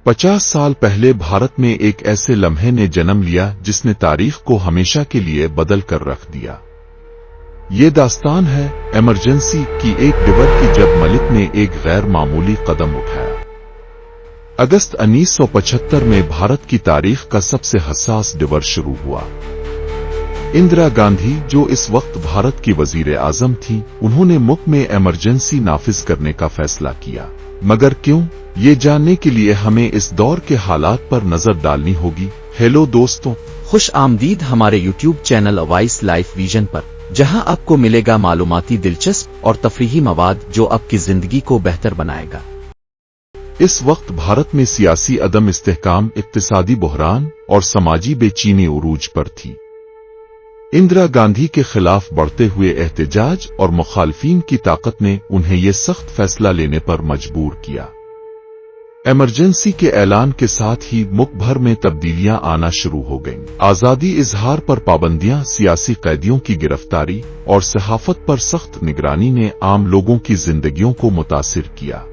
50 साल पहले भारत में एक ऐसे लम्हे ने जन्म लिया जिसने तारीख को हमेशा के लिए बदल कर रख दिया। ये दास्तान है इमरजेंसी की एक दिवर की जब मलिक ने एक गैर मामूली कदम उठाया। अगस्त 1975 में भारत की तारीख का सबसे हसास दिवर शुरू हुआ। इंदिरा गांधी, जो इस वक्त भारत की वजीर आजम थी, उन्होंने मुल्क में इमरजेंसी नाफिज करने का फैसला किया। मगर क्यों? ये जानने के लिए हमें इस दौर के हालात पर नजर डालनी होगी। हेलो दोस्तों, खुश आमदीद हमारे YouTube चैनल अवाइस लाइफ विजन पर, जहां आपको मिलेगा मालूमाती दिलचस्प और तफरीही मवाद जो आपकी जिंदगी को बेहतर बनाएगा। इस वक्त भारत में सियासी अदम इस्तेहकाम, इक्तिसादी बहरान और समाजी बेचैनी उरूज पर थी। इंदिरा गांधी के खिलाफ बढ़ते हुए एहतजाज और मुखालफिन की ताकत ने उन्हें यह सख्त फैसला लेने पर मजबूर किया। इमरजेंसी के ऐलान के साथ ही मुल्क भर में तब्दीलियां आना शुरू हो गईं। आजादी इजहार पर पाबंदियां, सियासी कैदियों की गिरफ्तारी और सहाफत पर सख्त निगरानी ने आम लोगों की जिंदगियों को मुतासिर किया।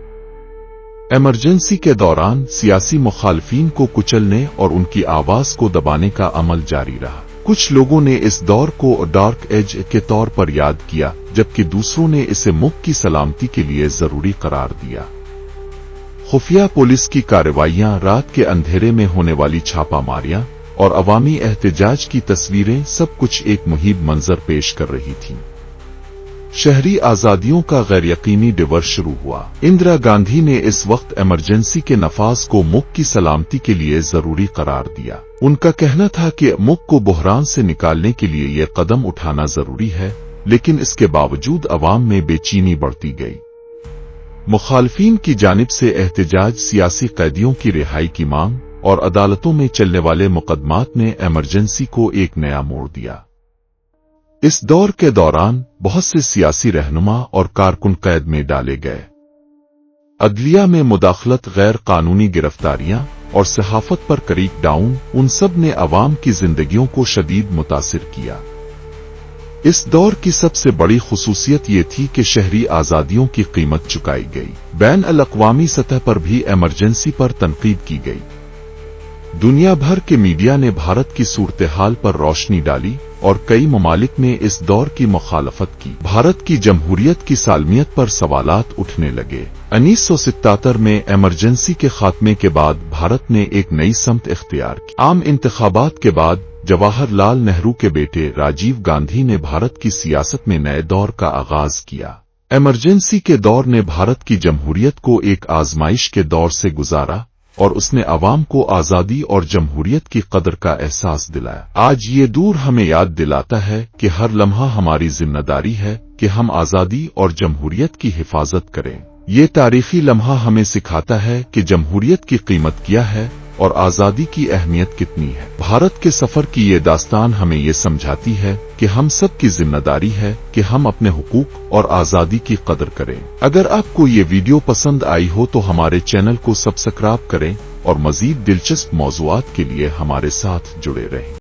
इमरजेंसी के दौरान सियासी मुखालफिन को कुचलने और उनकी आवाज को दबाने का अमल जारी रहा। कुछ लोगों ने इस दौर को डार्क एज के तौर पर याद किया, जबकि दूसरों ने इसे मुल्क की सलामती के लिए जरूरी करार दिया। खुफिया पुलिस की कार्रवाइयां, रात के अंधेरे में होने वाली छापामारियां और अवामी एहतजाज की तस्वीरें सब कुछ एक मुहिब मंजर पेश कर रही थीं। शहरी आजादियों का गैर यकीनी दिवर शुरू हुआ। इंदिरा गांधी ने इस वक्त इमरजेंसी के नफाज को मुल्क की सलामती के लिए जरूरी करार दिया। उनका कहना था कि मुल्क को बहरान से निकालने के लिए यह कदम उठाना जरूरी है, लेकिन इसके बावजूद अवाम में बेचैनी बढ़ती गई। मुखालफिन की जानिब से एहतजाज, सियासी कैदियों की रिहाई की मांग और अदालतों में चलने वाले मुकदमात ने इमरजेंसी को एक नया मोड़ दिया। इस दौर के दौरान बहुत से सियासी रहनुमा और कारकुन कैद में डाले गए। अदलिया में मुदाखलत, गैर कानूनी गिरफ्तारियां और सहाफत पर क्रैकडाउन, उन सब ने अवाम की जिंदगियों को शदीद मुतासिर किया। इस दौर की सबसे बड़ी खुसूसियत ये थी कि शहरी आजादियों की कीमत चुकाई गई। बैन अल-अक़वामी सतह पर भी इमरजेंसी पर तनकीद की गई। दुनिया भर के मीडिया ने भारत की सूरत-ए-हाल पर रोशनी डाली और कई ममालिक ने इस दौर की मुखालफत की। भारत की जमहूरियत की सालमियत पर सवालात उठने लगे। 1977 में इमरजेंसी के खात्मे के बाद भारत ने एक नई समत इख्तियार की। आम इंतखाबात के बाद जवाहरलाल नेहरू के बेटे राजीव गांधी ने भारत की सियासत में नए दौर का आगाज किया। इमरजेंसी के दौर ने भारत की जमहूरियत को एक आजमाइश के दौर से गुजारा और उसने अवाम को आजादी और जमहूरियत की कदर का एहसास दिलाया। आज ये दौर हमें याद दिलाता है कि हर लम्हा हमारी जिम्मेदारी है कि हम आजादी और जमहूरियत की हिफाजत करें। ये तारीखी लम्हा हमें सिखाता है कि जमहूरियत की कीमत क्या है और आजादी की अहमियत कितनी है। भारत के सफर की ये दास्तान हमें ये समझाती है कि हम सब की जिम्मेदारी है कि हम अपने हुकूक और आजादी की कदर करें। अगर आपको ये वीडियो पसंद आई हो तो हमारे चैनल को सब्सक्राइब करें और मजीद दिलचस्प मौज़ूआत के लिए हमारे साथ जुड़े रहें।